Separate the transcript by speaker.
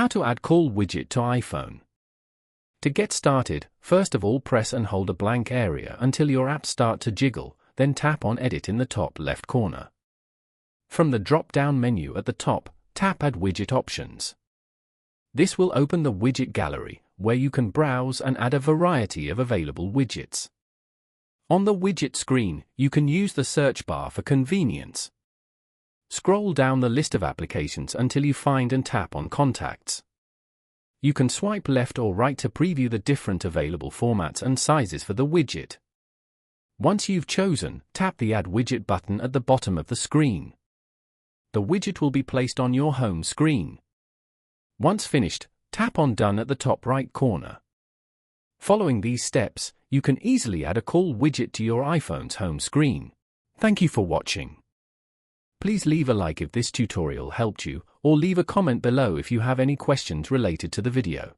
Speaker 1: How to add call widget to iPhone. To get started, first of all press and hold a blank area until your apps start to jiggle, then tap on Edit in the top left corner. From the drop-down menu at the top, tap Add Widget Options. This will open the widget gallery, where you can browse and add a variety of available widgets. On the widget screen, you can use the search bar for convenience. Scroll down the list of applications until you find and tap on Contacts. You can swipe left or right to preview the different available formats and sizes for the widget. Once you've chosen, tap the Add Widget button at the bottom of the screen. The widget will be placed on your home screen. Once finished, tap on Done at the top right corner. Following these steps, you can easily add a call widget to your iPhone's home screen. Thank you for watching. Please leave a like if this tutorial helped you, or leave a comment below if you have any questions related to the video.